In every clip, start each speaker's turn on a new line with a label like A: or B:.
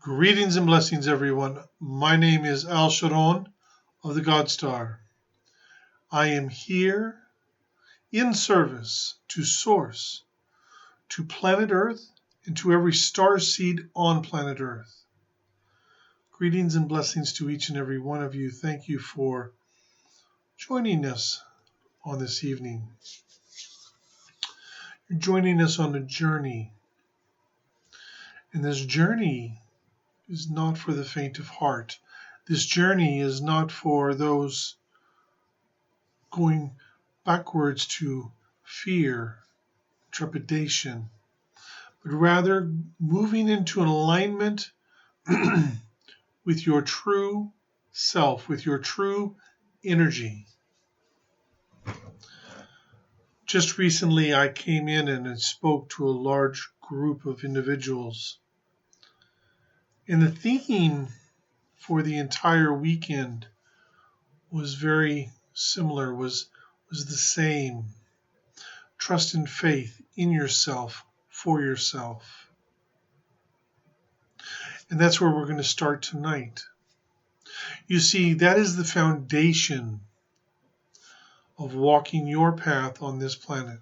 A: Greetings and blessings, everyone. My name is Alsharon of the GodStar. I am here in service to Source, to planet Earth, and to every star seed on planet Earth. Greetings and blessings to each and every one of you. Thank you for joining us on this evening. You're joining us on a journey, and this journey is not for the faint of heart. This journey is not for those going backwards to fear, trepidation, but rather moving into an alignment with your true self, with your true energy. Just recently, I came in and I spoke to a large group of individuals. And the theme for the entire weekend was very similar, was the same. Trust and faith in yourself, for yourself. And that's where we're going to start tonight. You see, that is the foundation of walking your path on this planet.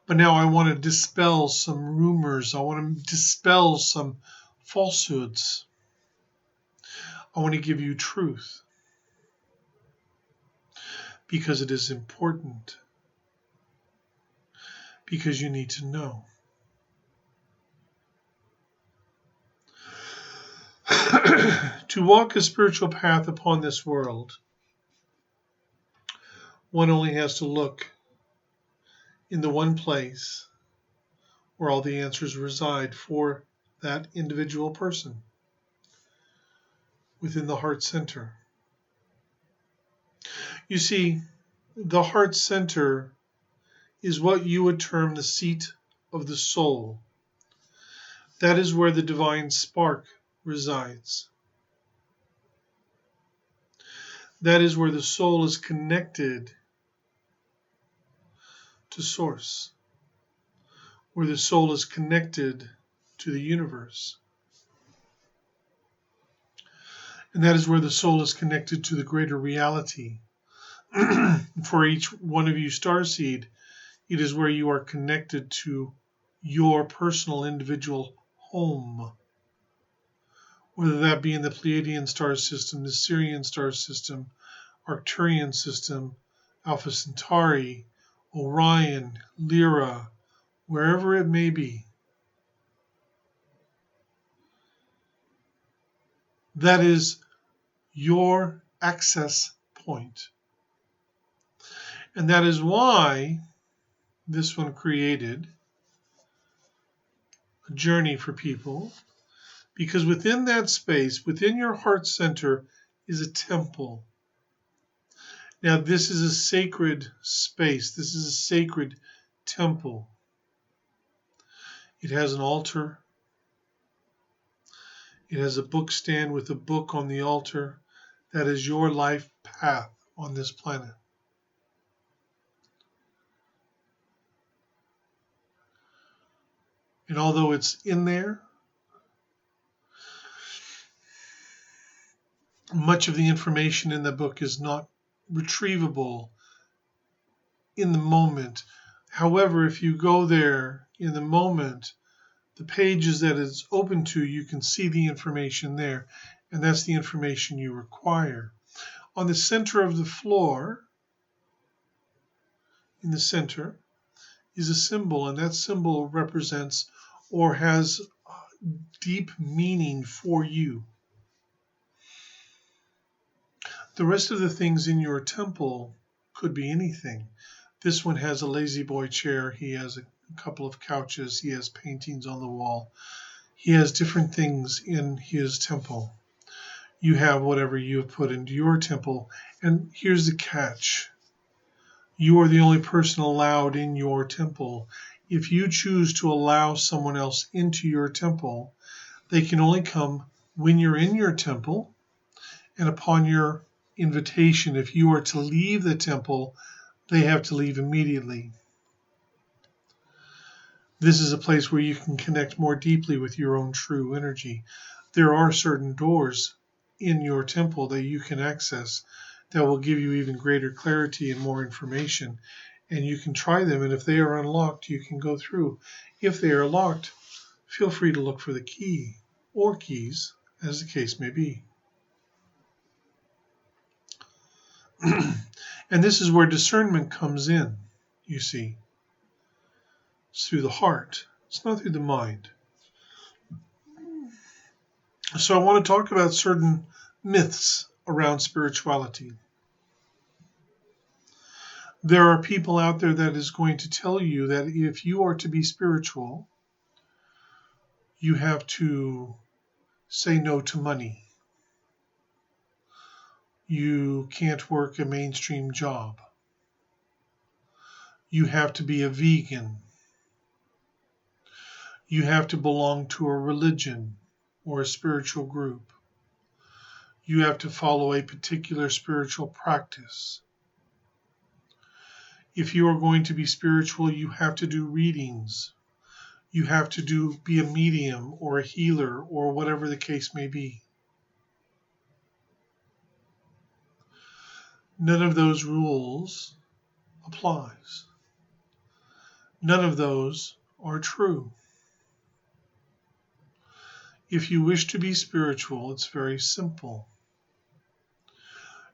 A: But now I want to dispel some rumors. I want to dispel some falsehoods. I want to give you truth because it is important, because you need to know. To walk a spiritual path upon this world, one only has to look in the one place where all the answers reside for that individual person, within the heart center. You see, the heart center is what you would term the seat of the soul. That is where the divine spark resides. That is where the soul is connected to Source, where the soul is connected to the universe. And that is where the soul is connected to the greater reality. For each one of you starseed, it is where you are connected to your personal individual home. Whether that be in the Pleiadian star system, the Sirian star system, Arcturian system, Alpha Centauri, Orion, Lyra, wherever it may be. That is your access point. And that is why this one created a journey for people, because within that space, within your heart center, is a temple. Now, this is a sacred space. This is a sacred temple. It has an altar. It has a book stand with a book on the altar. That is your life path on this planet. And although it's in there, much of the information in the book is not retrievable in the moment. However, if you go there in the moment, the pages that it's open to, you can see the information there, and that's the information you require. On the center of the floor, in the center, is a symbol, and that symbol represents or has deep meaning for you. The rest of the things in your temple could be anything. This one has a lazy boy chair. He has a couple of couches. He has paintings on the wall. He has different things in his temple. You have whatever you have put into your temple. And here's the catch. You are the only person allowed in your temple. If you choose to allow someone else into your temple, they can only come when you're in your temple and upon your invitation. If you are to leave the temple, they have to leave immediately. This is a place where you can connect more deeply with your own true energy. There are certain doors in your temple that you can access that will give you even greater clarity and more information. And you can try them, and if they are unlocked, you can go through. If they are locked, feel free to look for the key or keys, as the case may be. And this is where discernment comes in, you see. It's through the heart. It's not through the mind. So I want to talk about certain myths around spirituality. There are people out there that is going to tell you that if you are to be spiritual, you have to say no to money. You can't work a mainstream job. You have to be a vegan. You have to belong to a religion or a spiritual group. You have to follow a particular spiritual practice. If you are going to be spiritual, you have to do readings. You have to be a medium or a healer or whatever the case may be. None of those rules applies. None of those are true. If you wish to be spiritual, it's very simple.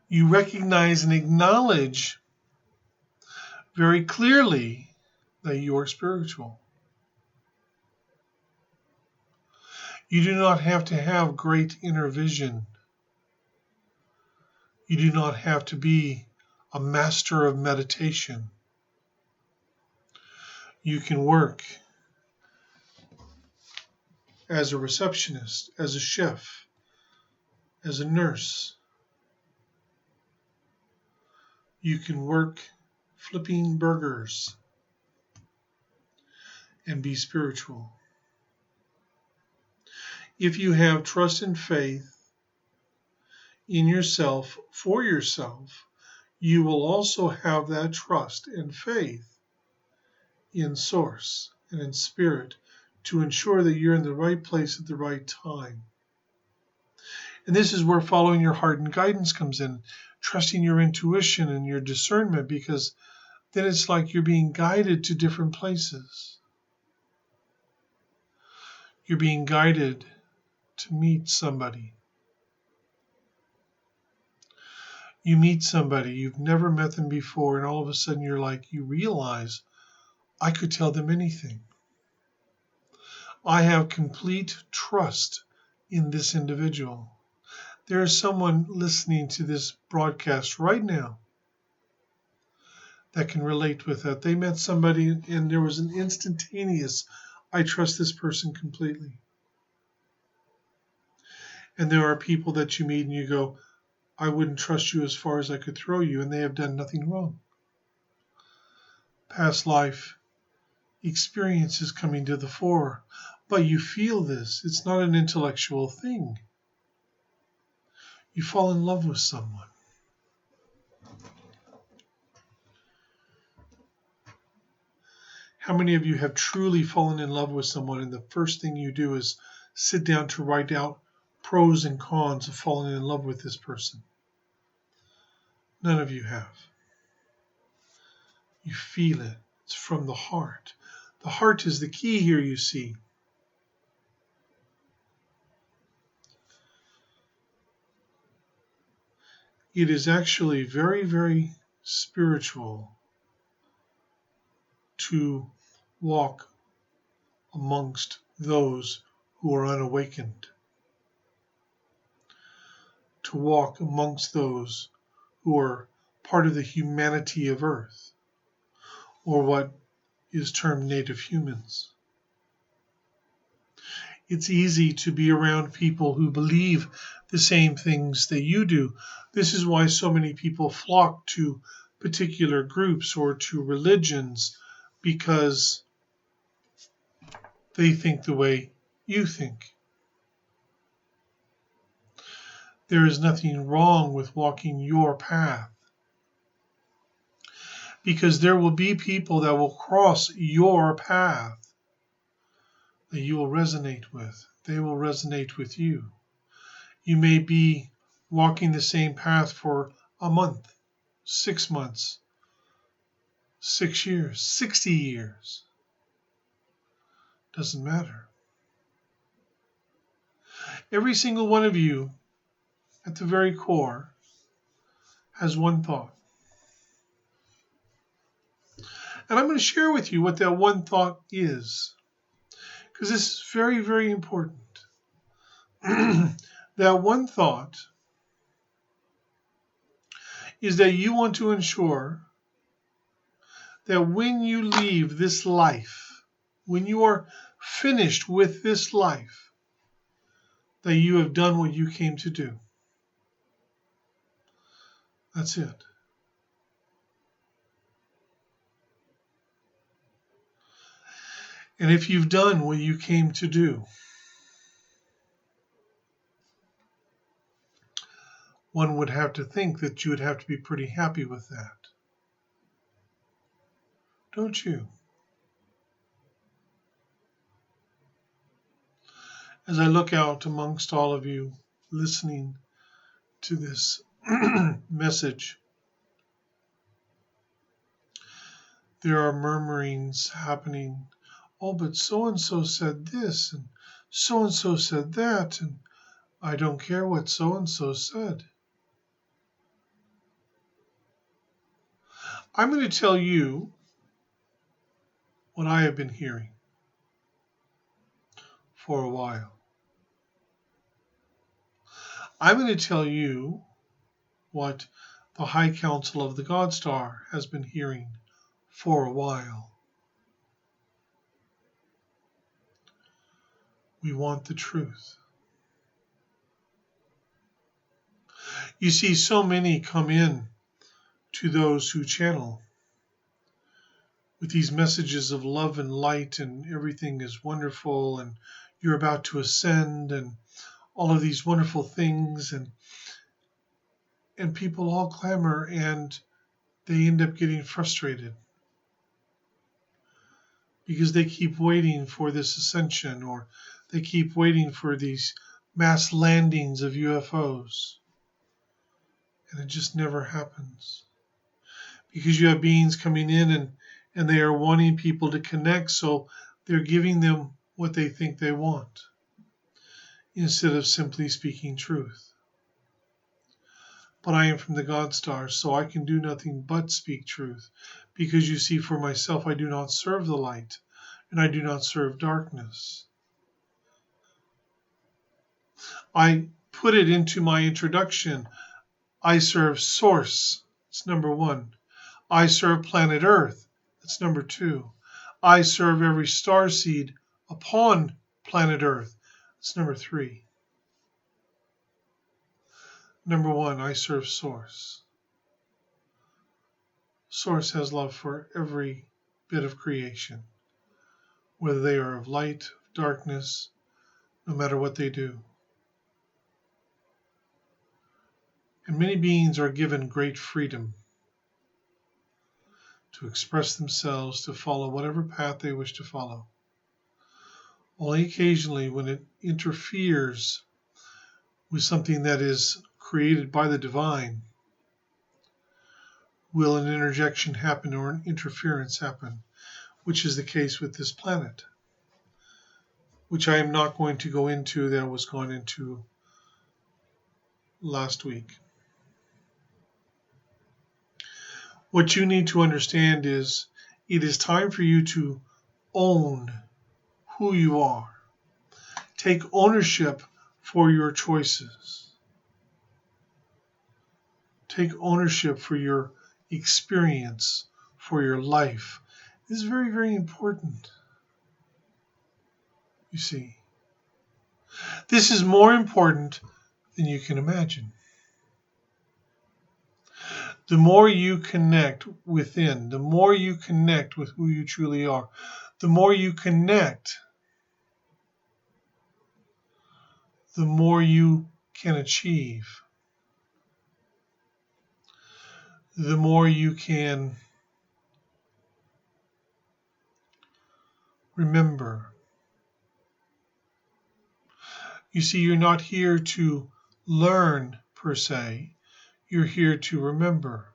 A: You recognize and acknowledge very clearly that you are spiritual. You do not have to have great inner vision. You do not have to be a master of meditation. You can work as a receptionist, as a chef, as a nurse. You can work flipping burgers and be spiritual. If you have trust and faith in yourself, for yourself, you will also have that trust and faith in Source and in Spirit to ensure that you're in the right place at the right time. And this is where following your heart and guidance comes in, trusting your intuition and your discernment, because then it's like you're being guided to different places. You're being guided to meet somebody. You meet somebody, you've never met them before, and all of a sudden you realize, I could tell them anything. I have complete trust in this individual. There is someone listening to this broadcast right now that can relate with that. They met somebody and there was an instantaneous, I trust this person completely. And there are people that you meet and you go, I wouldn't trust you as far as I could throw you, and they have done nothing wrong. Past life experiences coming to the fore, but you feel this. It's not an intellectual thing. You fall in love with someone. How many of you have truly fallen in love with someone and the first thing you do is sit down to write out pros and cons of falling in love with this person? None of you have. You feel it. It's from the heart. The heart is the key here, you see. It is actually very, very spiritual to walk amongst those who are unawakened, to walk amongst those who are part of the humanity of Earth, or what is termed native humans. It's easy to be around people who believe the same things that you do. This is why so many people flock to particular groups or to religions, because they think the way you think. There is nothing wrong with walking your path, because there will be people that will cross your path that you will resonate with. They will resonate with you. You may be walking the same path for a month, 6 months, 6 years, 60 years. Doesn't matter. Every single one of you, at the very core, has one thought. And I'm going to share with you what that one thought is, because this is very, very important. That one thought is that you want to ensure that when you leave this life, when you are finished with this life, that you have done what you came to do. That's it. And if you've done what you came to do, one would have to think that you would have to be pretty happy with that. Don't you? As I look out amongst all of you listening to this message, there are murmurings happening. Oh, but so-and-so said this, and so-and-so said that, and I don't care what so-and-so said. I'm going to tell you what I have been hearing for a while. I'm going to tell you what the High Council of the GodStar has been hearing for a while. We want the truth. You see, so many come in to those who channel with these messages of love and light, and everything is wonderful, and you're about to ascend, and all of these wonderful things, and people all clamor, and they end up getting frustrated because they keep waiting for this ascension, or they keep waiting for these mass landings of UFOs, and it just never happens. Because you have beings coming in, and they are wanting people to connect, so they're giving them what they think they want instead of simply speaking truth. But I am from the GodStar, so I can do nothing but speak truth, because you see, for myself I do not serve the light, and I do not serve darkness. I put it into my introduction. I serve Source. It's number 1. I serve planet Earth. That's number 2. I serve every star seed upon planet Earth. That's number 3. Number 1, I serve Source. Source has love for every bit of creation, whether they are of light, of darkness, no matter what they do. And many beings are given great freedom to express themselves, to follow whatever path they wish to follow. Only occasionally, when it interferes with something that is created by the divine, will an interjection happen or an interference happen, which is the case with this planet, which I am not going to go into, that was gone into last week. What you need to understand is it is time for you to own who you are. Take ownership for your choices. Take ownership for your experience, for your life. This is very, very important. You see, this is more important than you can imagine. The more you connect within, the more you connect with who you truly are, the more you connect, the more you can achieve, the more you can remember, You see, you're not here to learn per se, you're here to remember.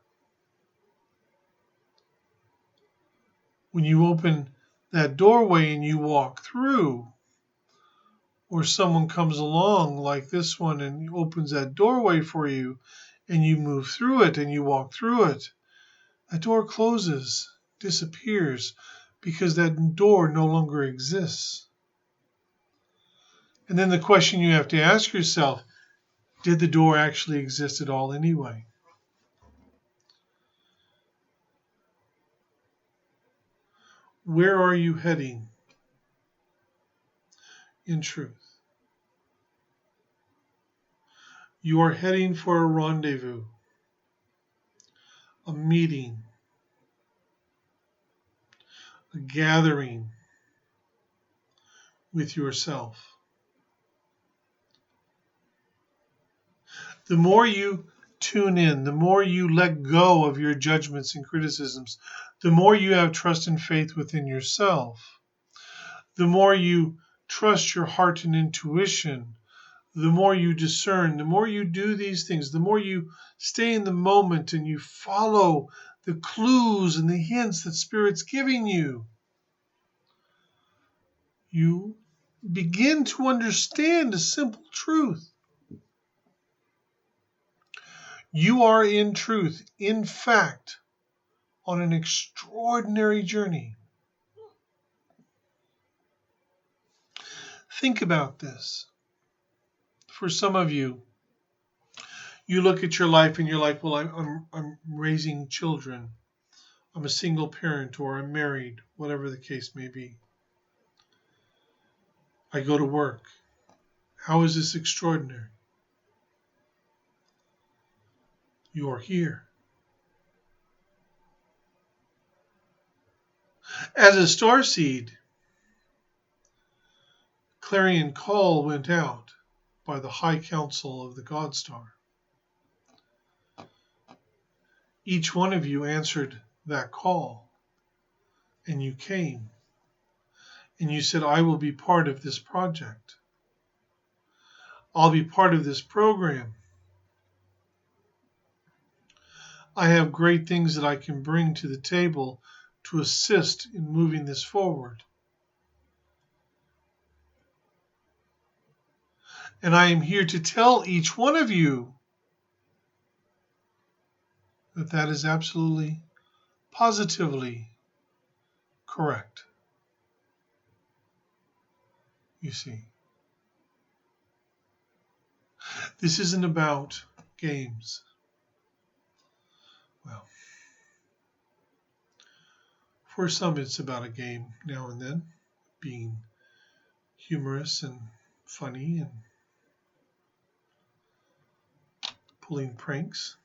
A: When you open that doorway and you walk through, or someone comes along like this one and opens that doorway for you, and you move through it and you walk through it, that door closes, disappears, because that door no longer exists. And then the question you have to ask yourself, did the door actually exist at all anyway? Where are you heading in truth? You are heading for a rendezvous, a meeting, a gathering with yourself. The more you tune in, the more you let go of your judgments and criticisms, the more you have trust and faith within yourself, the more you trust your heart and intuition, the more you discern, the more you do these things, the more you stay in the moment and you follow the clues and the hints that Spirit's giving you, you begin to understand a simple truth. You are in truth, in fact, on an extraordinary journey. Think about this. For some of you, you look at your life and you're like, well, I'm raising children. I'm a single parent, or I'm married, whatever the case may be. I go to work. How is this extraordinary? You are here. As a starseed, clarion call went out by the High Council of the GodStar. Each one of you answered that call, and you came, and you said, I will be part of this project. I'll be part of this program. I have great things that I can bring to the table to assist in moving this forward. And I am here to tell each one of you that that is absolutely, positively correct. You see, this isn't about games. Well, for some it's about a game now and then, being humorous and funny and pulling pranks.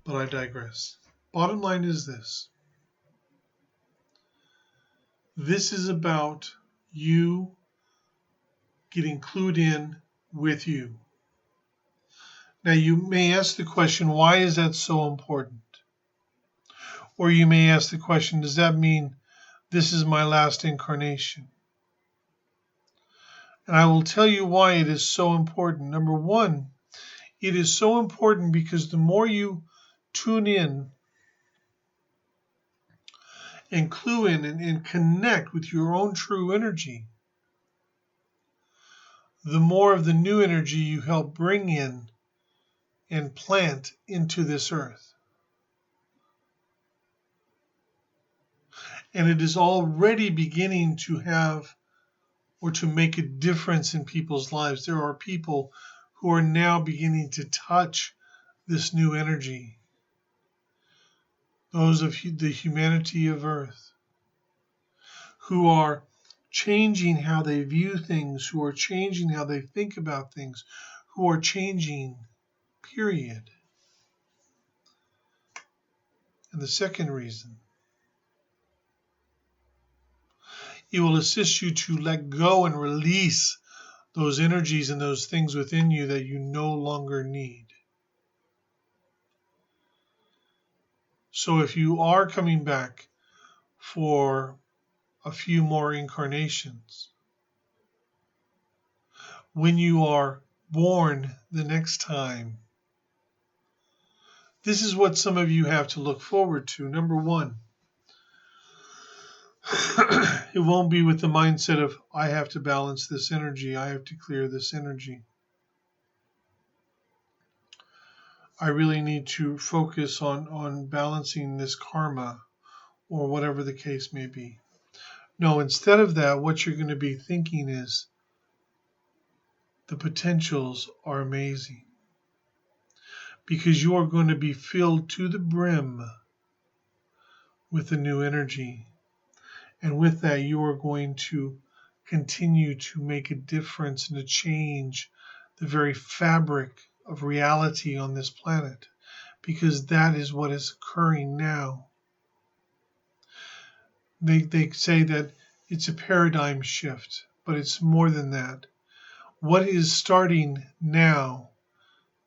A: But I digress. Bottom line is this. This is about you getting clued in with you. Now you may ask the question, why is that so important? Or you may ask the question, does that mean this is my last incarnation? And I will tell you why it is so important. Number one, it is so important because the more you tune in and clue in and connect with your own true energy, the more of the new energy you help bring in and plant into this earth. And it is already beginning to have or to make a difference in people's lives. There are people who are now beginning to touch this new energy, those of the humanity of earth, who are changing how they view things, who are changing how they think about things, who are changing, period. And the second reason, it will assist you to let go and release those energies and those things within you that you no longer need. So if you are coming back for a few more incarnations, when you are born the next time. This is what some of you have to look forward to. Number one, it won't be with the mindset of, I have to balance this energy, I have to clear this energy. I really need to focus on balancing this karma, or whatever the case may be. No, instead of that, what you're going to be thinking is, the potentials are amazing. Because you are going to be filled to the brim with a new energy. And with that, you are going to continue to make a difference and to change the very fabric of reality on this planet. Because that is what is occurring now. They say that it's a paradigm shift, but it's more than that. What is starting now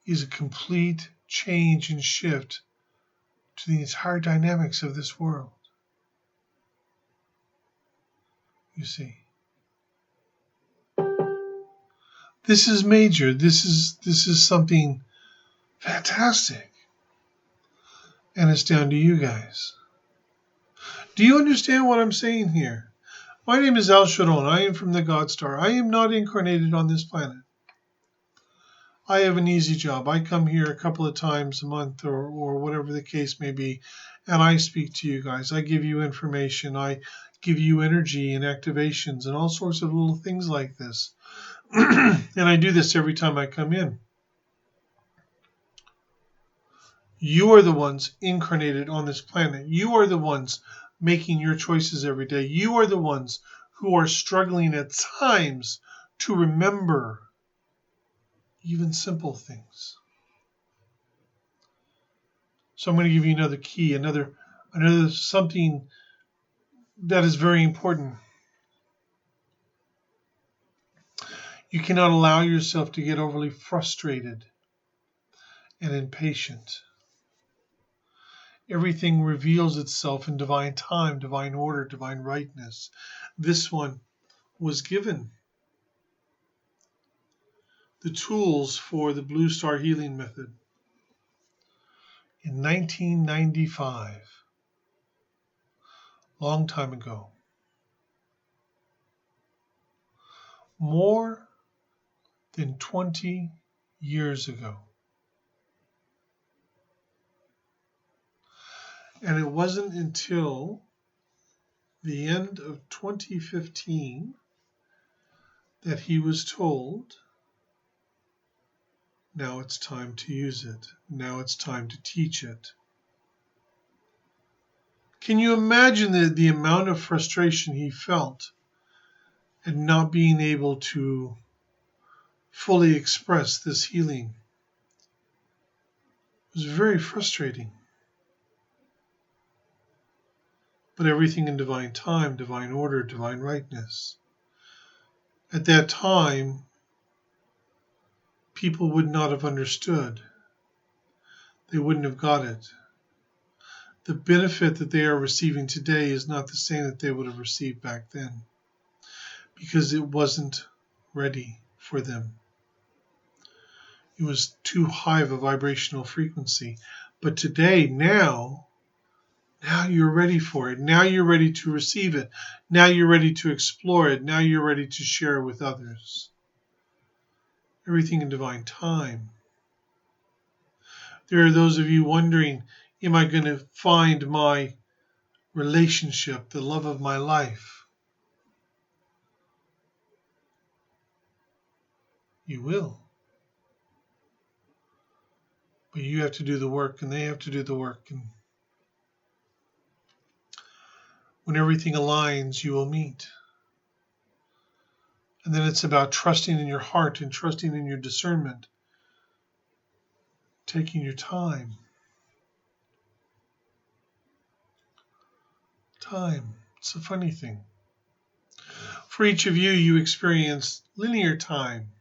A: is a complete change and shift to the entire dynamics of this world. You see, this is major. This is something fantastic, and it's down to you guys. Do you understand what I'm saying here? My name is Alsharon. I am from the GodStar. I am not incarnated on this planet. I have an easy job. I come here a couple of times a month or whatever the case may be, and I speak to you guys. I give you information. I give you energy and activations and all sorts of little things like this. And I do this every time I come in. You are the ones incarnated on this planet. You are the ones making your choices every day. You are the ones who are struggling at times to remember even simple things. So I'm going to give you another key, another something that is very important. You cannot allow yourself to get overly frustrated and impatient. Everything reveals itself in divine time, divine order, divine rightness. This one was given the tools for the BlueStar healing method in 1995, long time ago. More than 20 years ago. And it wasn't until the end of 2015 that he was told, now it's time to use it. Now it's time to teach it. Can you imagine the amount of frustration he felt at not being able to fully express this healing? It was very frustrating. But everything in divine time, divine order, divine rightness. At that time, people would not have understood. They wouldn't have got it. The benefit that they are receiving today is not the same that they would have received back then, because it wasn't ready for them. It was too high of a vibrational frequency. But today, now you're ready for it. Now you're ready to receive it. Now you're ready to explore it. Now you're ready to share it with others. Everything in divine time. There are those of you wondering, am I going to find my relationship, the love of my life? You will. But you have to do the work, and they have to do the work. And when everything aligns, you will meet. And then it's about trusting in your heart and trusting in your discernment. Taking your time. Time. It's a funny thing. For each of you, you experience linear time.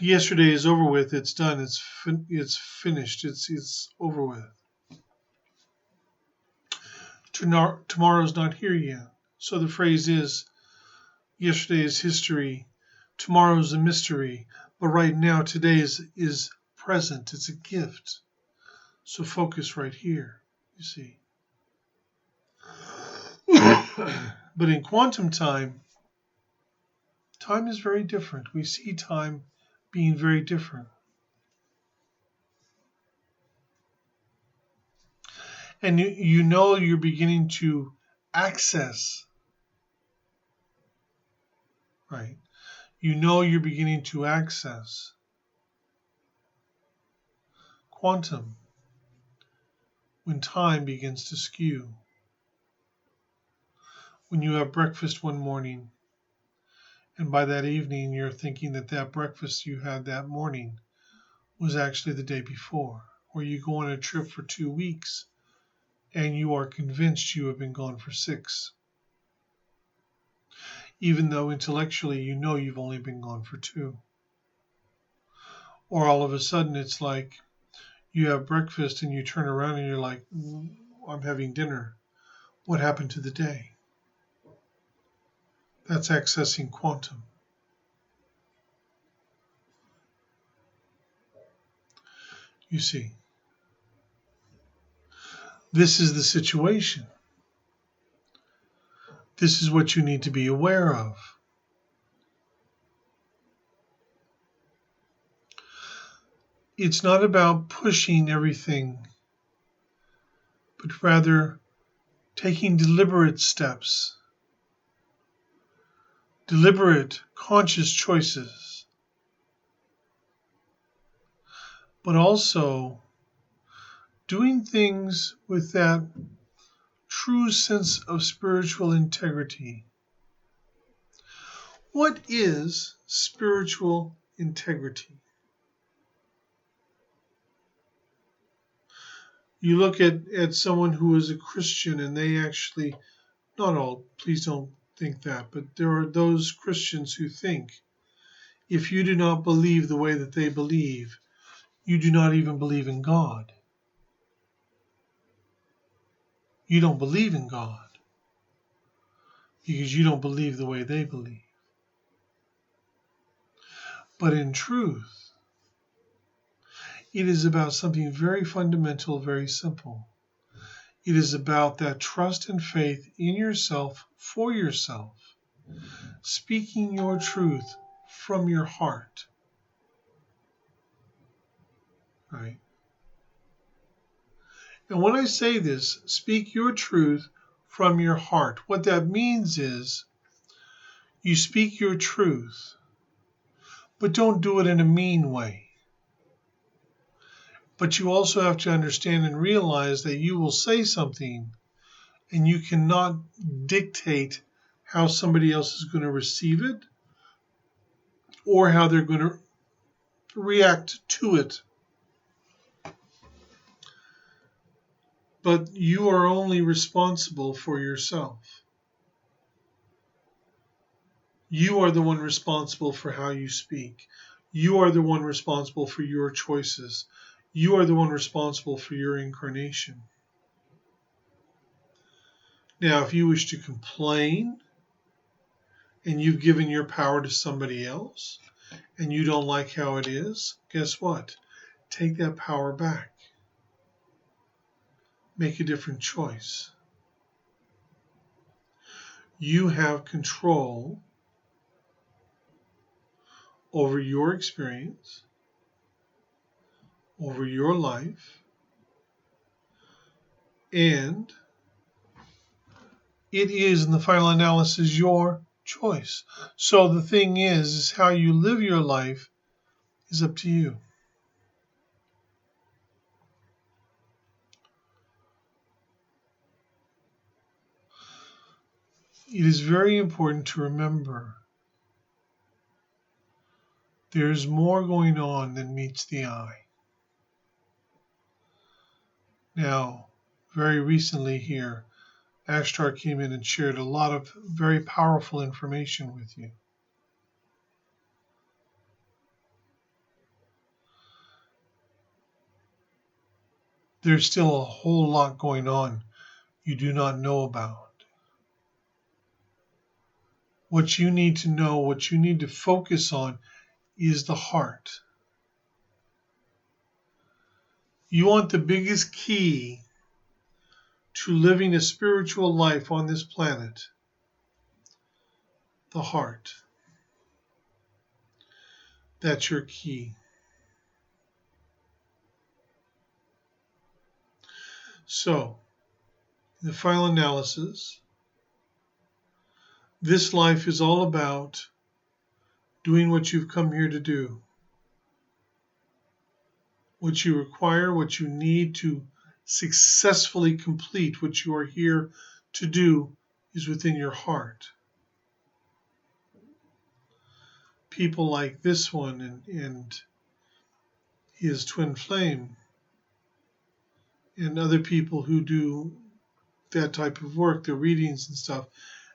A: Yesterday is over with. It's done. It's finished. It's over with. Tomorrow's not here yet. So the phrase is, Yesterday is history. Tomorrow's a mystery. But right now, today is present. It's a gift. So focus right here, you see. But in quantum time, time is very different. We see time being very different. And you know you're beginning to access, right? You know you're beginning to access quantum when time begins to skew. When you have breakfast one morning, and by that evening you're thinking that that breakfast you had that morning was actually the day before, or you go on a trip for 2 weeks and you are convinced you have been gone for 6, even though intellectually you know you've only been gone for 2. Or all of a sudden it's like you have breakfast and you turn around and you're like, I'm having dinner. What happened to the day? That's accessing quantum. You see, this is the situation. This is what you need to be aware of. It's not about pushing everything, but rather taking deliberate steps, deliberate, conscious choices, but also doing things with that true sense of spiritual integrity. What is spiritual integrity? You look at someone who is a Christian and they actually, not all, please don't think that, but there are those Christians who think if you do not believe the way that they believe, you do not even believe in God. You don't believe in God because you don't believe the way they believe. But in truth, it is about something very fundamental, very simple. It is about that trust and faith in yourself, for yourself, speaking your truth from your heart. Right? And when I say this, speak your truth from your heart, what that means is you speak your truth, but don't do it in a mean way. But you also have to understand and realize that you will say something and you cannot dictate how somebody else is going to receive it or how they're going to react to it. But you are only responsible for yourself. You are the one responsible for how you speak. You are the one responsible for your choices. You are the one responsible for your incarnation. Now, if you wish to complain and you've given your power to somebody else and you don't like how it is, guess what? Take that power back. Make a different choice. You have control over your experience, over your life, and it is, in the final analysis, your choice. So the thing is how you live your life is up to you. It is very important to remember there's more going on than meets the eye. Now, very recently here, Ashtar came in and shared a lot of very powerful information with you. There's still a whole lot going on you do not know about. What you need to know, what you need to focus on is the heart. You want the biggest key to living a spiritual life on this planet, the heart. That's your key. So, in the final analysis, this life is all about doing what you've come here to do. What you require, what you need to successfully complete what you are here to do is within your heart. People like this one and his twin flame and other people who do that type of work, the readings and stuff,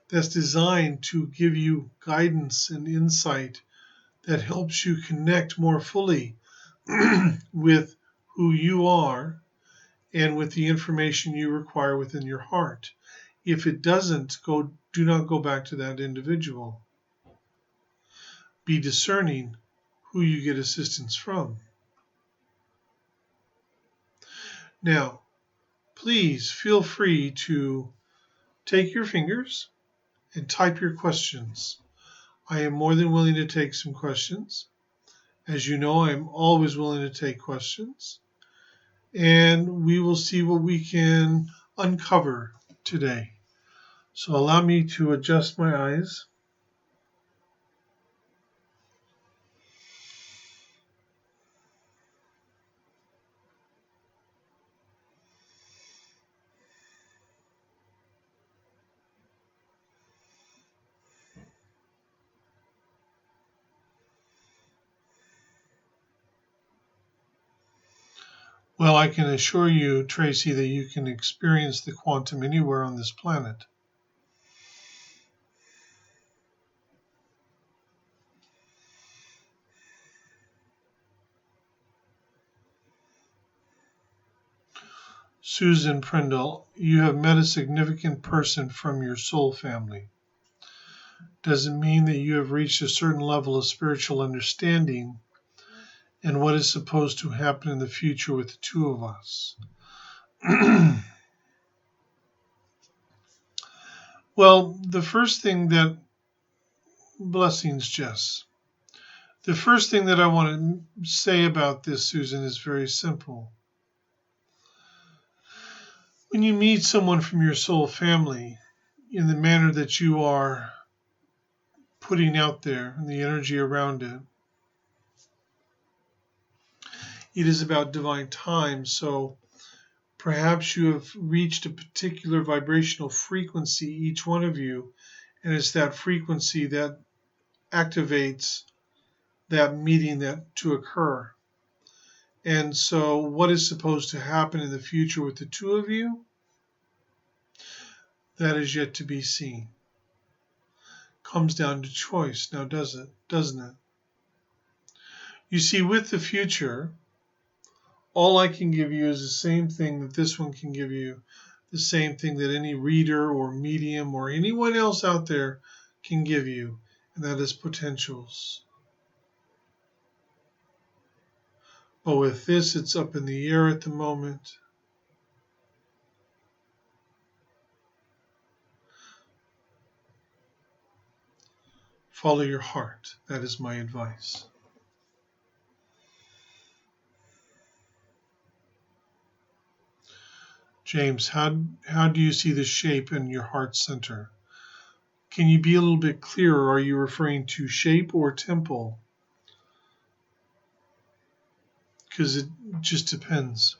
A: that's designed to give you guidance and insight that helps you connect more fully with who you are and with the information you require within your heart. If it doesn't, do not go back to that individual. Be discerning who you get assistance from. Now, please feel free to take your fingers and type your questions. I am more than willing to take some questions. As you know, I'm always willing to take questions. And we will see what we can uncover today. So allow me to adjust my eyes. Well, I can assure you, Tracy, that you can experience the quantum anywhere on this planet. Susan Prindle, you have met a significant person from your soul family. Does it mean that you have reached a certain level of spiritual understanding and what is supposed to happen in the future with the two of us? Well, the first thing that, blessings, Jess. The first thing that I want to say about this, Susan, is very simple. When you meet someone from your soul family in the manner that you are putting out there and the energy around it, it is about divine time. So perhaps you have reached a particular vibrational frequency, each one of you, and it's that frequency that activates that meeting that to occur. And so what is supposed to happen in the future with the two of you? That is yet to be seen. Comes down to choice now, doesn't it? You see, with the future, all I can give you is the same thing that this one can give you, the same thing that any reader or medium or anyone else out there can give you, and that is potentials. But with this, it's up in the air at the moment. Follow your heart. That is my advice. James, how do you see the shape in your heart center? Can you be a little bit clearer? Are you referring to shape or temple? Because it just depends.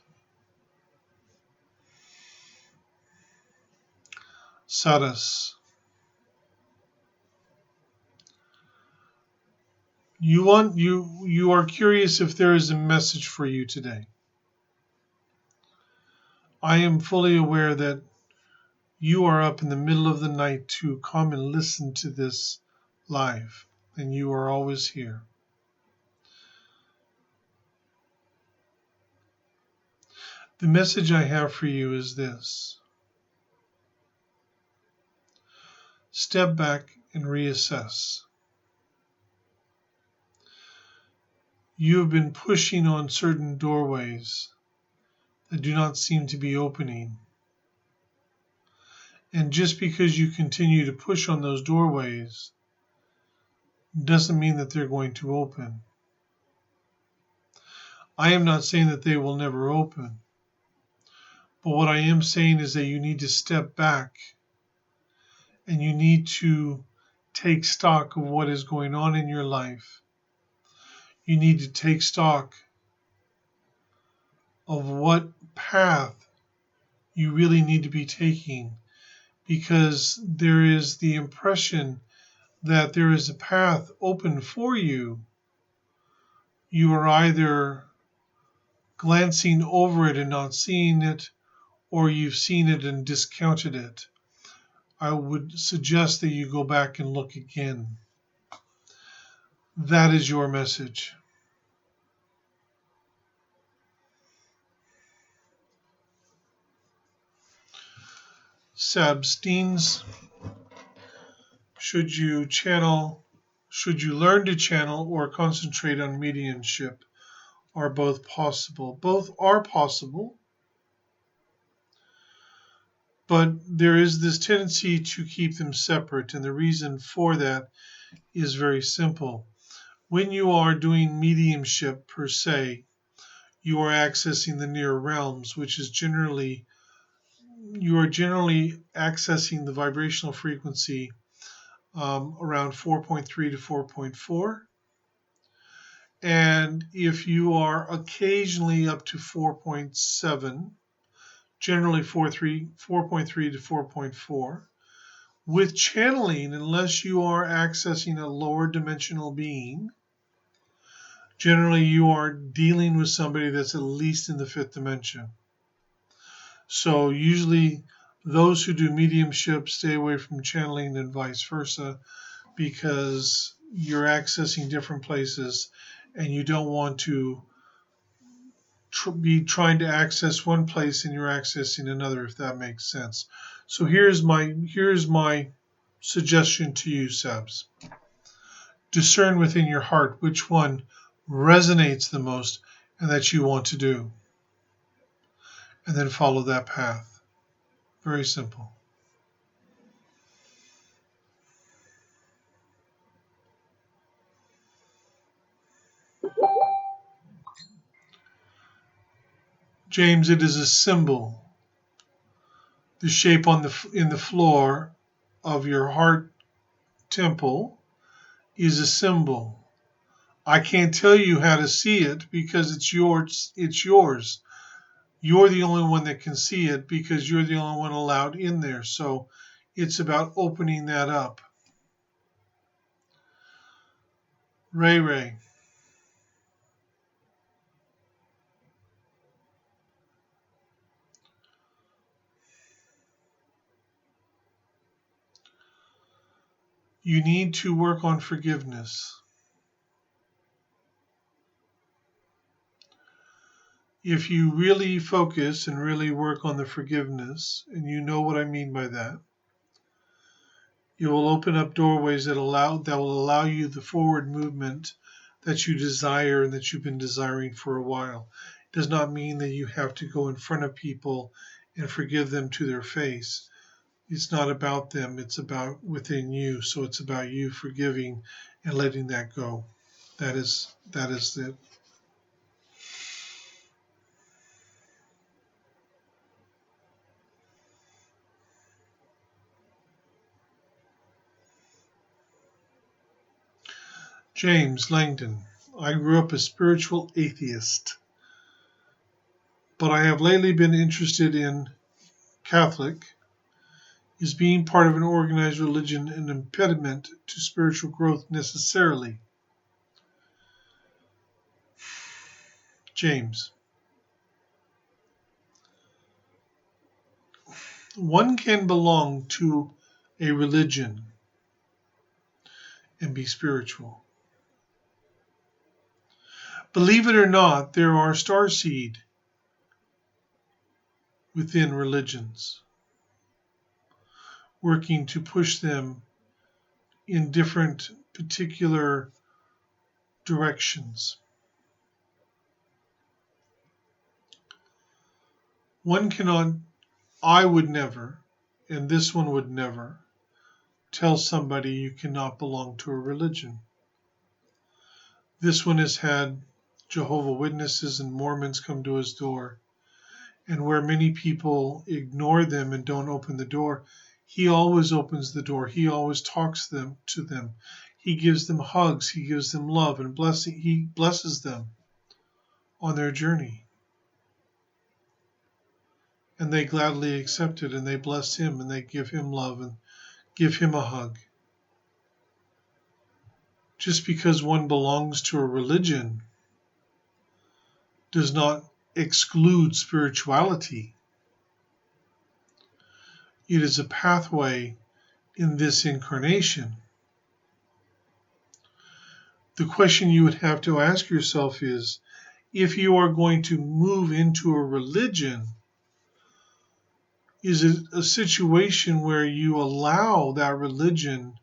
A: Saras. You are curious if there is a message for you today. I am fully aware that you are up in the middle of the night to come and listen to this live, and you are always here. The message I have for you is this. Step back and reassess. You have been pushing on certain doorways that do not seem to be opening. And just because you continue to push on those doorways doesn't mean that they're going to open. I am not saying that they will never open. But what I am saying is that you need to step back and you need to take stock of what is going on in your life. You need to take stock of what path you really need to be taking, because there is the impression that there is a path open for you. You are either glancing over it and not seeing it, or you've seen it and discounted it. I would suggest that you go back and look again. That is your message. Sabsteins, should you learn to channel or concentrate on mediumship, are both possible. Both are possible, but there is this tendency to keep them separate, and the reason for that is very simple. When you are doing mediumship per se, you are accessing the near realms, which is you are generally accessing the vibrational frequency around 4.3 to 4.4. And if you are occasionally up to 4.7, generally 4.3 to 4.4, with channeling, unless you are accessing a lower dimensional being, generally you are dealing with somebody that's at least in the fifth dimension. So usually those who do mediumship stay away from channeling and vice versa, because you're accessing different places and you don't want to be trying to access one place and you're accessing another, if that makes sense. So here's my suggestion to you, Sebs. Discern within your heart which one resonates the most and that you want to do, and then follow that path. Very simple. James, it is a symbol. The shape in the floor of your heart temple is a symbol. I can't tell you how to see it because it's yours. It's yours. You're the only one that can see it because you're the only one allowed in there. So it's about opening that up. Ray. You need to work on forgiveness. If you really focus and really work on the forgiveness, and you know what I mean by that, it will open up doorways that will allow you the forward movement that you desire and that you've been desiring for a while. It does not mean that you have to go in front of people and forgive them to their face. It's not about them, it's about within you. So it's about you forgiving and letting that go. That is it. James Langdon, I grew up a spiritual atheist, but I have lately been interested in Catholic. Is being part of an organized religion an impediment to spiritual growth necessarily? James, one can belong to a religion and be spiritual. Believe it or not, there are starseed within religions working to push them in different particular directions. One cannot, I would never, and this one would never, tell somebody you cannot belong to a religion. This one has had Jehovah's Witnesses and Mormons come to his door, and where many people ignore them and don't open the door, he always opens the door. He always talks to them. He gives them hugs. He gives them love and blessing. He blesses them on their journey. And they gladly accept it, and they bless him, and they give him love and give him a hug. Just because one belongs to a religion does not exclude spirituality. It is a pathway in this incarnation. The question you would have to ask yourself is, if you are going to move into a religion, is it a situation where you allow that religion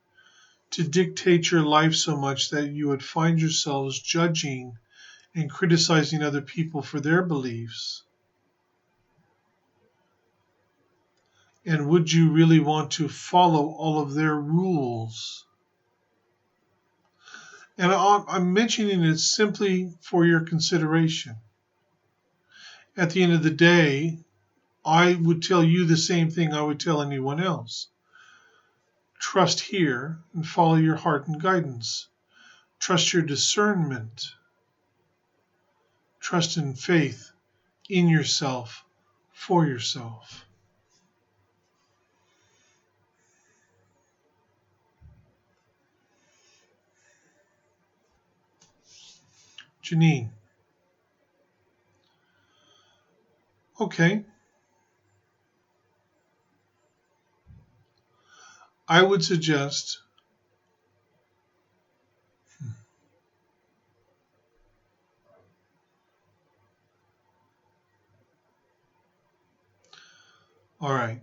A: to dictate your life so much that you would find yourselves judging and criticizing other people for their beliefs? And would you really want to follow all of their rules? And I'm mentioning it simply for your consideration. At the end of the day, I would tell you the same thing I would tell anyone else. Trust here and follow your heart and guidance. Trust your discernment. Trust in faith in yourself, for yourself. Janine. Okay. I would suggest all right.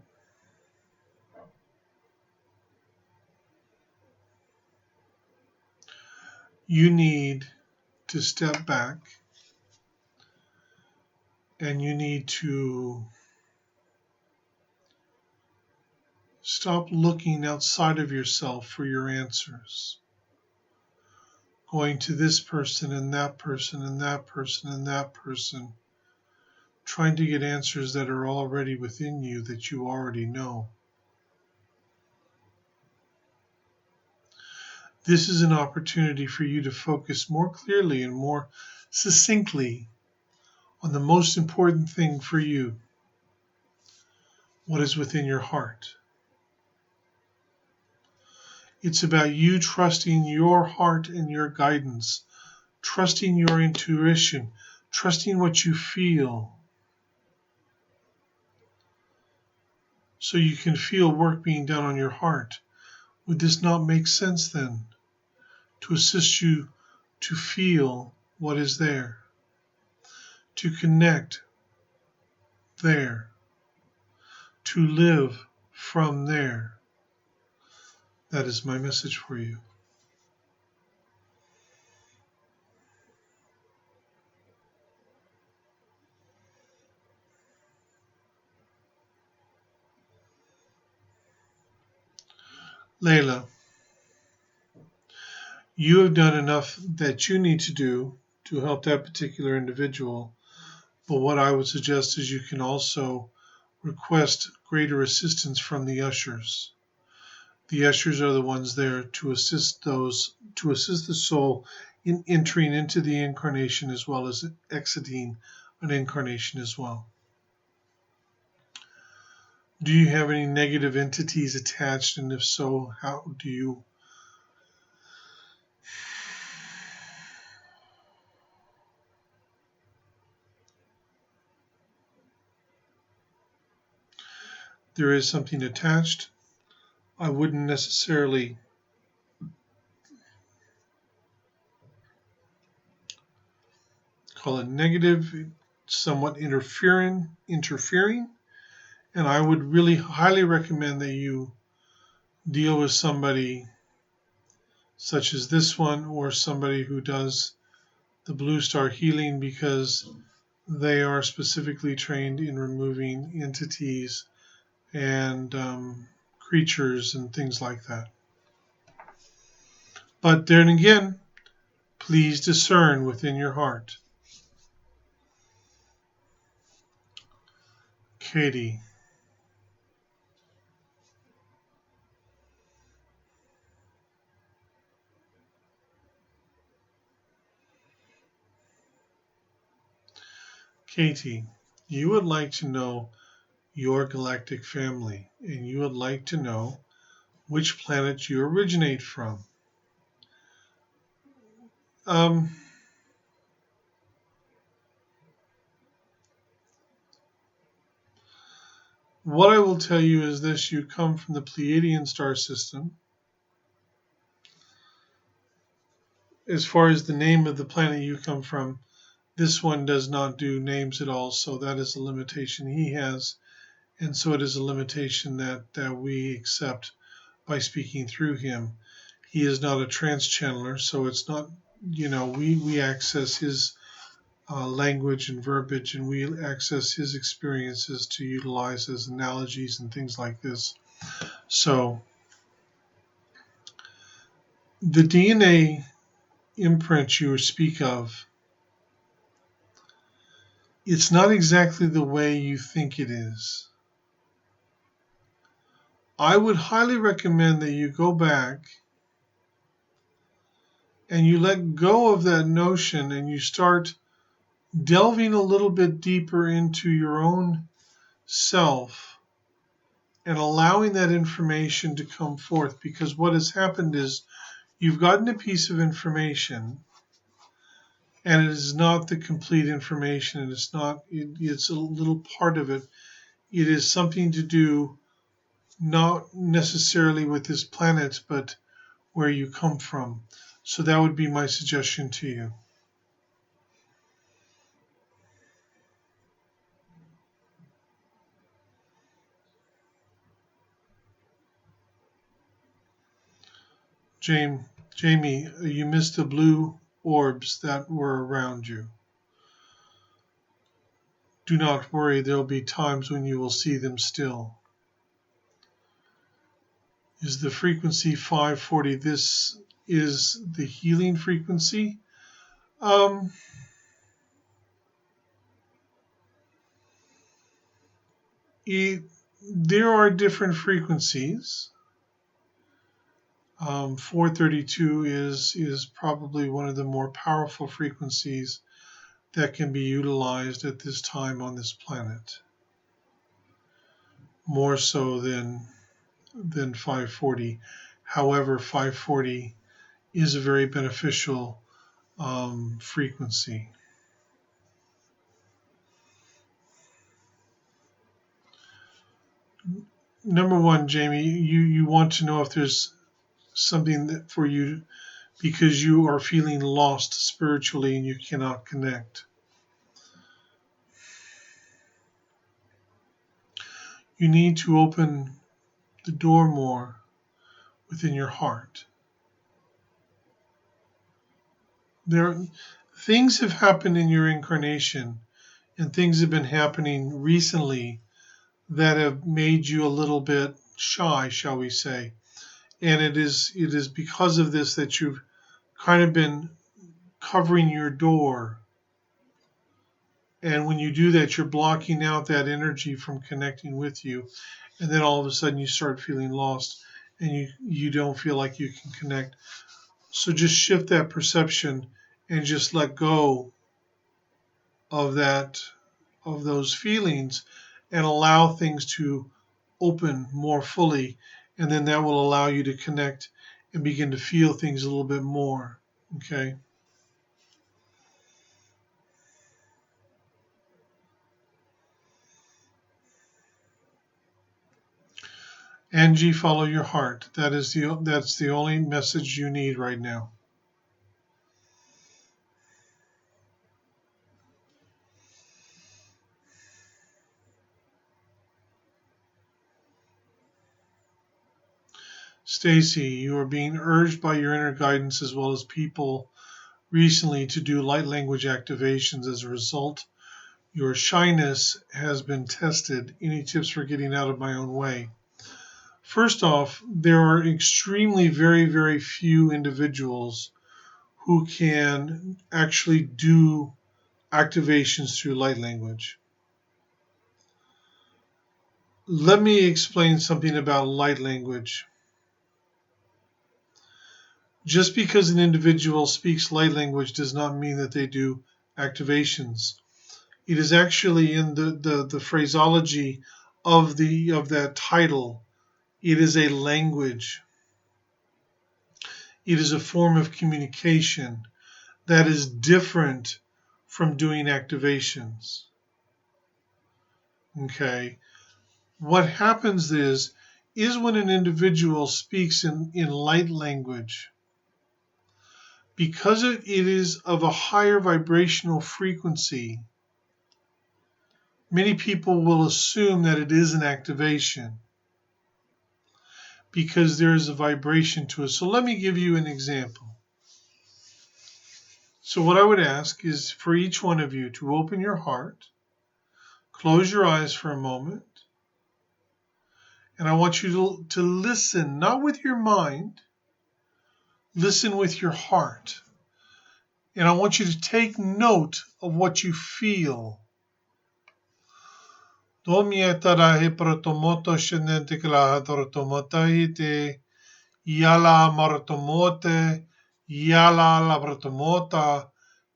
A: You need to step back and you need to stop looking outside of yourself for your answers. Going to this person and that person and that person and that person, trying to get answers that are already within you that you already know. This is an opportunity for you to focus more clearly and more succinctly on the most important thing for you, what is within your heart. It's about you trusting your heart and your guidance, trusting your intuition, trusting what you feel, so you can feel work being done on your heart. Would this not make sense then, to assist you to feel what is there, to connect there, to live from there? That is my message for you. Layla, you have done enough that you need to do to help that particular individual. But what I would suggest is you can also request greater assistance from the ushers. The ushers are the ones there to assist the soul in entering into the incarnation as well as exiting an incarnation as well. Do you have any negative entities attached? And if so, how do you? There is something attached. I wouldn't necessarily call it negative, somewhat interfering, and I would really highly recommend that you deal with somebody such as this one, or somebody who does the BlueStar healing because they are specifically trained in removing entities and creatures and things like that. But then again, please discern within your heart. Katie. Katie, you would like to know your galactic family, and you would like to know which planet you originate from. Um, what I will tell you is this: you come from the Pleiadian star system. As far as the name of the planet you come from, this one does not do names at all, so that is a limitation he has, and so it is a limitation that we accept by speaking through him. He is not a trance channeler, so it's not, we access his language and verbiage, and we access his experiences to utilize as analogies and things like this. So the DNA imprint you speak of, it's not exactly the way you think it is. I would highly recommend that you go back and you let go of that notion and you start delving a little bit deeper into your own self and allowing that information to come forth, because what has happened is you've gotten a piece of information and it is not the complete information, and it's a little part of it. It is something to do not necessarily with this planet but where you come from. So that would be my suggestion to you. Jamie, you missed the blue orbs that were around you. Do not worry, there'll be times when you will see them still. Is the frequency 540? This is the healing frequency. Um, there are different frequencies. 432 is probably one of the more powerful frequencies that can be utilized at this time on this planet, more so than 540. However, 540 is a very beneficial frequency. Number one, Jamie, you want to know if there's something that for you because you are feeling lost spiritually and you cannot connect. You need to open the door more within your heart. Things have happened in your incarnation, and things have been happening recently that have made you a little bit shy, shall we say. And it is because of this that you've kind of been covering your door. And when you do that, you're blocking out that energy from connecting with you. And then all of a sudden you start feeling lost and you don't feel like you can connect. So just shift that perception and just let go of those feelings and allow things to open more fully, and then that will allow you to connect and begin to feel things a little bit more. Okay. Angie, follow your heart. That's the only message you need right now. Stacy, you are being urged by your inner guidance as well as people recently to do light language activations. As a result, your shyness has been tested. Any tips for getting out of my own way? First off, there are extremely very, very few individuals who can actually do activations through light language. Let me explain something about light language. Just because an individual speaks light language does not mean that they do activations. It is actually in the phraseology of that title. It is a language. It is a form of communication that is different from doing activations. Okay. What happens is when an individual speaks in light language, because it is of a higher vibrational frequency, many people will assume that it is an activation because there is a vibration to it. So let me give you an example. So what I would ask is for each one of you to open your heart, close your eyes for a moment, and I want you to listen, not with your mind, listen with your heart. And I want you to take note of what you feel. Domietarahe protomoto shenente kala protomotahite, yala martomote, yala la protomota,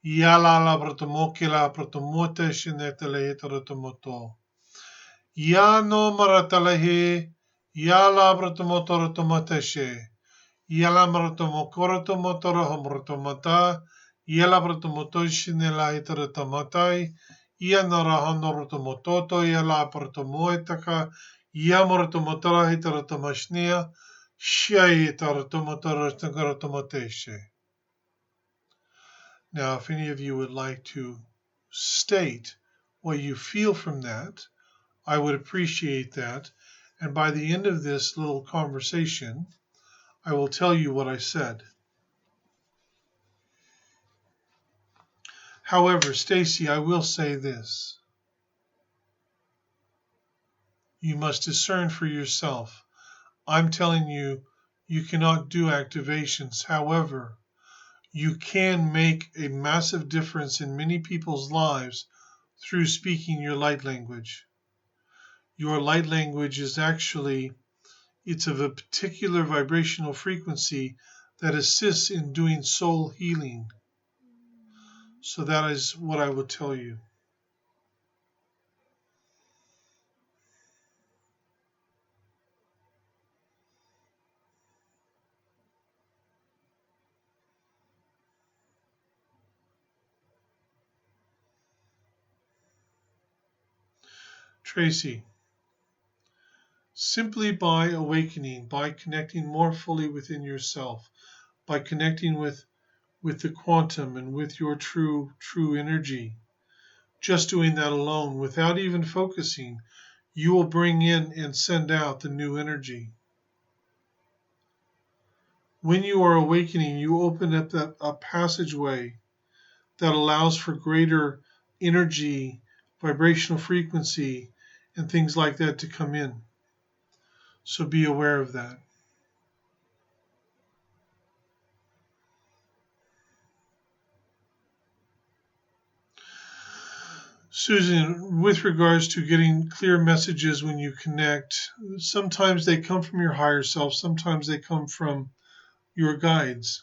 A: yala la protomokila protomote shenete lehetorotomoto. Yano maratalahe, yala protomoto rotomoteshe, yala martomokoroto motoro homrotomata, yala protomotoshine la hitorotomatai, Yanarahanorotomototo, Yala Protomoetaka, Yamorotomotara hitorotomashnia, Shiaitorotomotorotomoteshe. Now, if any of you would like to state what you feel from that, I would appreciate that. And by the end of this little conversation, I will tell you what I said. However, Stacy, I will say this. You must discern for yourself. I'm telling you, you cannot do activations. However, you can make a massive difference in many people's lives through speaking your light language. Your light language is actually, it's of a particular vibrational frequency that assists in doing soul healing. So that is what I will tell you. Tracy, simply by awakening, by connecting more fully within yourself, by connecting with the quantum and with your true energy, just doing that alone without even focusing, you will bring in and send out the new energy. When you are awakening, you open up a passageway that allows for greater energy, vibrational frequency, and things like that to come in. So be aware of that. Susan, with regards to getting clear messages when you connect, sometimes they come from your higher self, sometimes they come from your guides.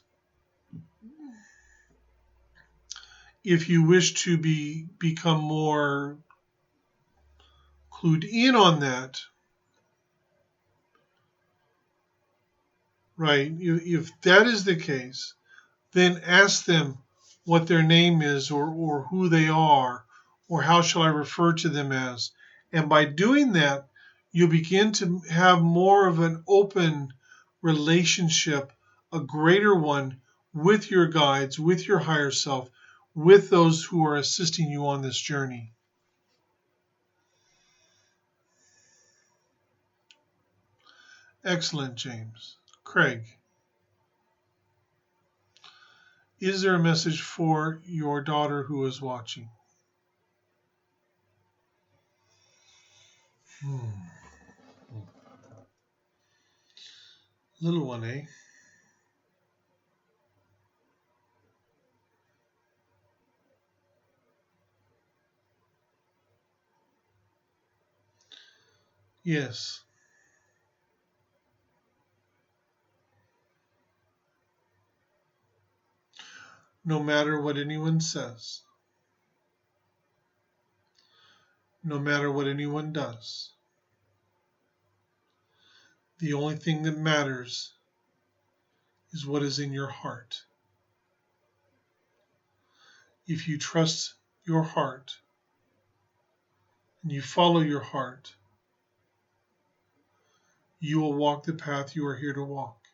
A: If you wish to become more clued in on that, right? If that is the case, then ask them what their name is or who they are or how shall I refer to them as. And by doing that, you begin to have more of an open relationship, a greater one with your guides, with your higher self, with those who are assisting you on this journey. Excellent, James. Craig, is there a message for your daughter who is watching? Little one, eh? Yes. No matter what anyone says, no matter what anyone does, the only thing that matters is what is in your heart. If you trust your heart and you follow your heart, you will walk the path you are here to walk.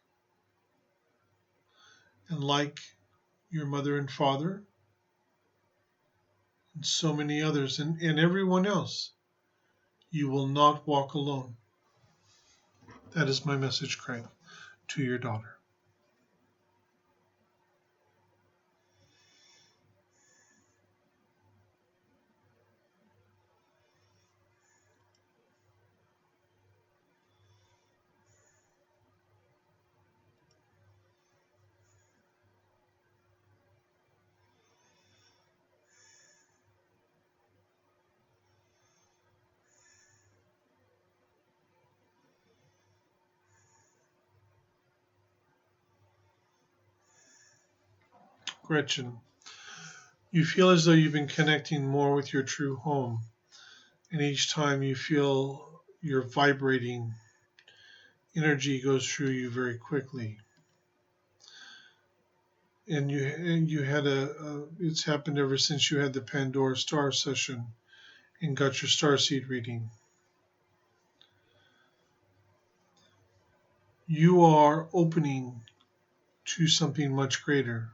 A: And like your mother and father, and so many others, and everyone else, you will not walk alone. That is my message, Craig, to your daughter. Gretchen, you feel as though you've been connecting more with your true home, and each time you feel your vibrating energy goes through you very quickly. And you had it's happened ever since you had the Pandora Star session and got your starseed reading. You are opening to something much greater.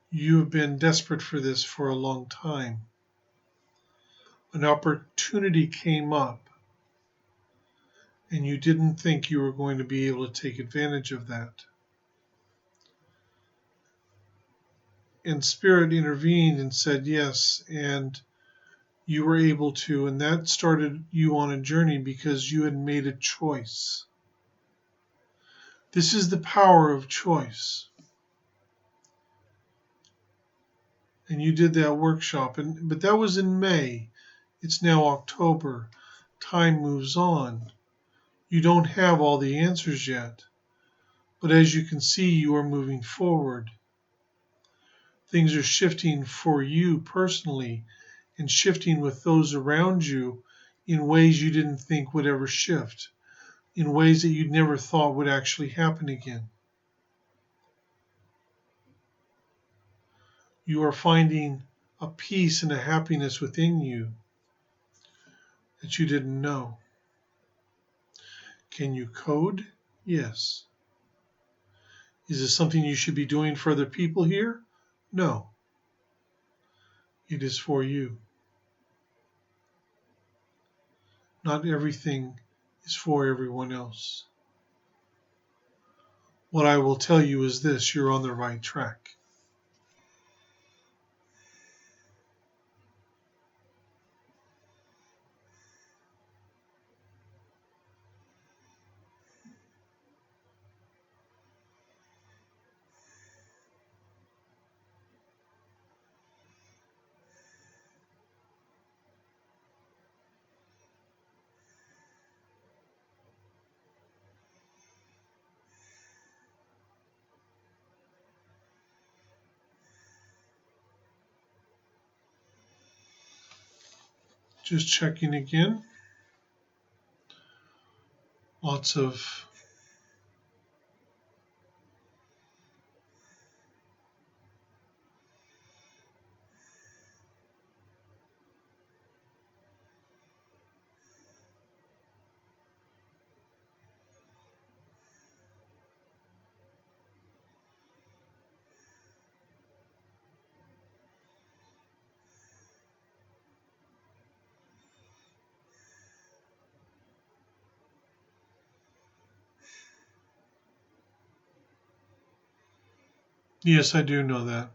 A: You have been desperate for this for a long time. An opportunity came up, and you didn't think you were going to be able to take advantage of that. And Spirit intervened and said yes, and you were able to, and that started you on a journey because you had made a choice. This is the power of choice. And you did that workshop, but that was in May. It's now October. Time moves on. You don't have all the answers yet, but as you can see, you are moving forward. Things are shifting for you personally and shifting with those around you in ways you didn't think would ever shift, in ways that you never thought would actually happen again. You are finding a peace and a happiness within you that you didn't know. Can you code? Yes. Is this something you should be doing for other people here? No. It is for you. Not everything is for everyone else. What I will tell you is this: you're on the right track. Just checking again. Lots of Yes, I do know that.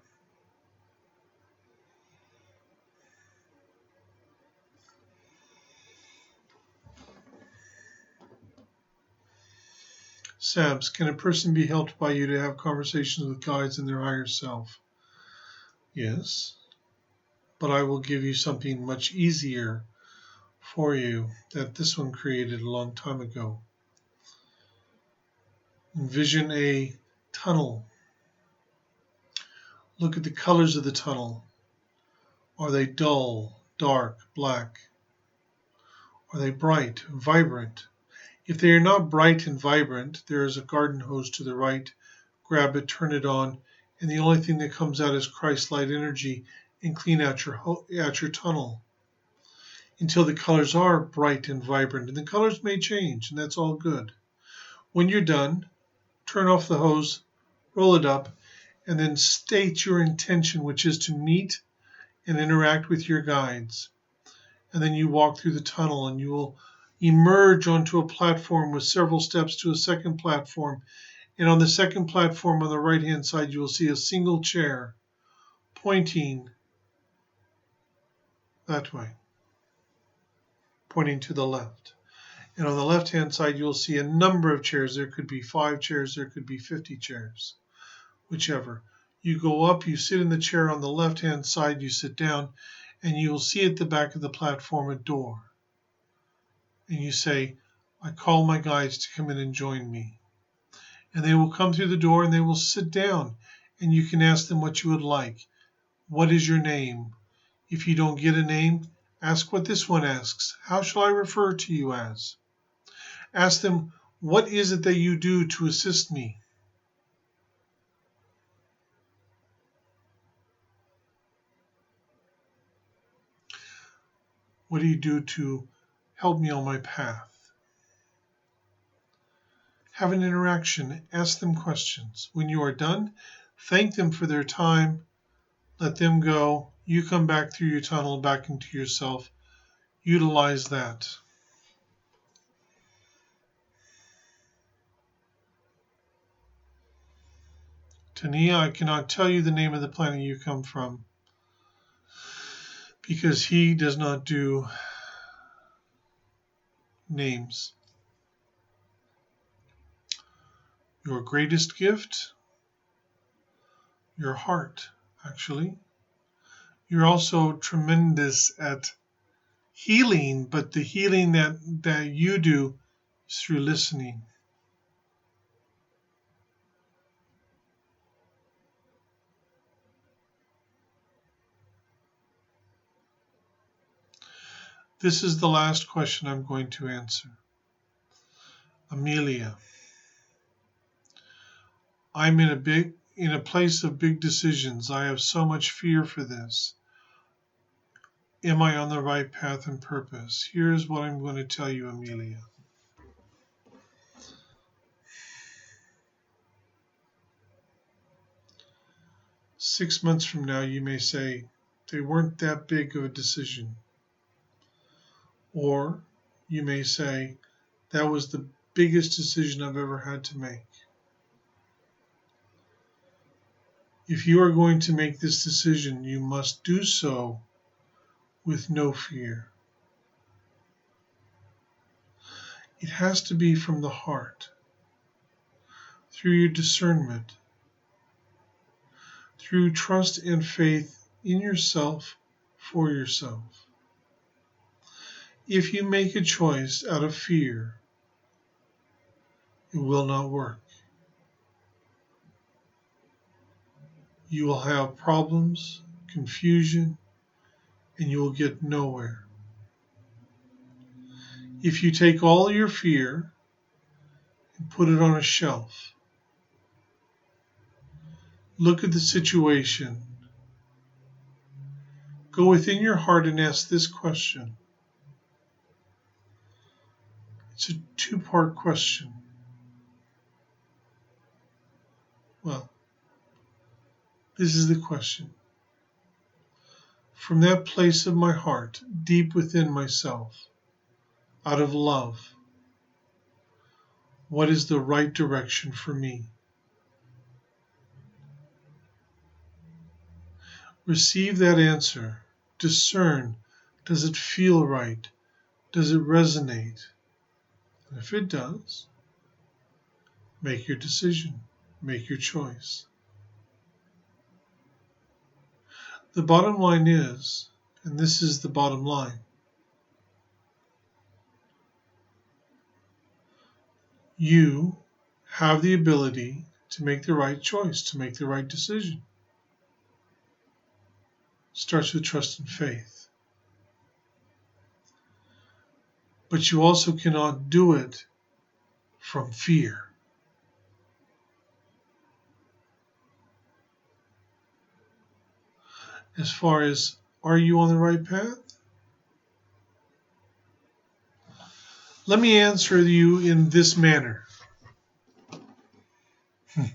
A: Sabs, can a person be helped by you to have conversations with guides and their higher self? Yes, but I will give you something much easier for you that this one created a long time ago. Envision a tunnel. Look at the colors of the tunnel. Are they dull, dark, black? Are they bright, vibrant? If they are not bright and vibrant, there is a garden hose to the right. Grab it, turn it on, and the only thing that comes out is Christ light energy, and clean out your tunnel until the colors are bright and vibrant. And the colors may change, and that's all good. When you're done, turn off the hose, roll it up, and then state your intention, which is to meet and interact with your guides. And then you walk through the tunnel and you will emerge onto a platform with several steps to a second platform. And on the second platform on the right-hand side, you will see a single chair pointing that way, pointing to the left. And on the left-hand side, you'll see a number of chairs. There could be 5 chairs, there could be 50 chairs, whichever. You go up, you sit in the chair on the left-hand side, you sit down, and you will see at the back of the platform a door. And you say, I call my guides to come in and join me. And they will come through the door and they will sit down. And you can ask them what you would like. What is your name? If you don't get a name, ask what this one asks. How shall I refer to you as? Ask them, what is it that you do to assist me? What do you do to help me on my path? Have an interaction. Ask them questions. When you are done, thank them for their time. Let them go. You come back through your tunnel, back into yourself. Utilize that. Tania, I cannot tell you the name of the planet you come from because he does not do names. Your greatest gift? Your heart, actually. You're also tremendous at healing, but the healing that you do is through listening. This is the last question I'm going to answer. Amelia, I'm in a place of big decisions. I have so much fear for this. Am I on the right path and purpose? Here's what I'm going to tell you, Amelia. Six months from now, you may say, they weren't that big of a decision. Or you may say, that was the biggest decision I've ever had to make. If you are going to make this decision, you must do so with no fear. It has to be from the heart, through your discernment, through trust and faith in yourself, for yourself. If you make a choice out of fear, it will not work. You will have problems, confusion, and you will get nowhere. If you take all your fear and put it on a shelf, look at the situation, go within your heart and ask this question. It's a 2-part question. Well, this is the question. From that place of my heart, deep within myself, out of love, what is the right direction for me? Receive that answer. Discern. Does it feel right? Does it resonate? And if it does, make your decision. Make your choice. The bottom line is, and this is the bottom line, you have the ability to make the right choice, to make the right decision. It starts with trust and faith. But you also cannot do it from fear. As far as, are you on the right path? Let me answer you in this manner. I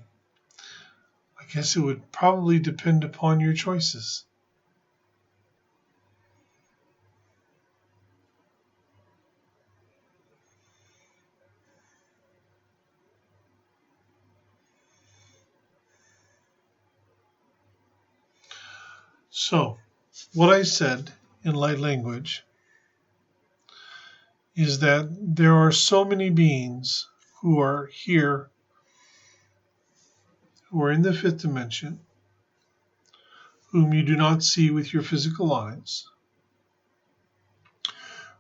A: guess it would probably depend upon your choices. So, what I said in light language is that there are so many beings who are here, who are in the fifth dimension, whom you do not see with your physical eyes,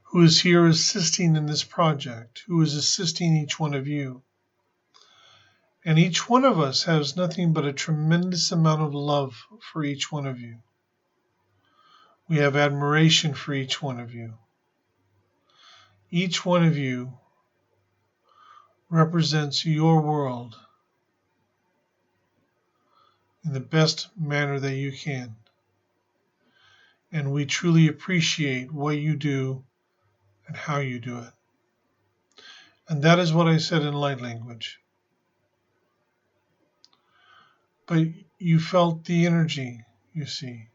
A: who is here assisting in this project, who is assisting each one of you. And each one of us has nothing but a tremendous amount of love for each one of you. We have admiration for each one of you. Each one of you represents your world in the best manner that you can. And we truly appreciate what you do and how you do it. And that is what I said in light language. But you felt the energy, you see.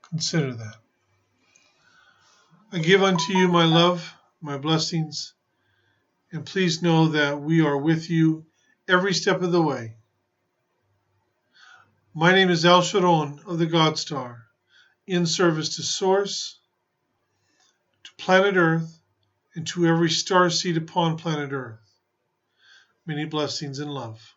A: Consider that. I give unto you my love, my blessings, and please know that we are with you every step of the way. My name is Alsharon of the GodStar, in service to Source, to planet Earth, and to every star seed upon planet Earth. Many blessings and love.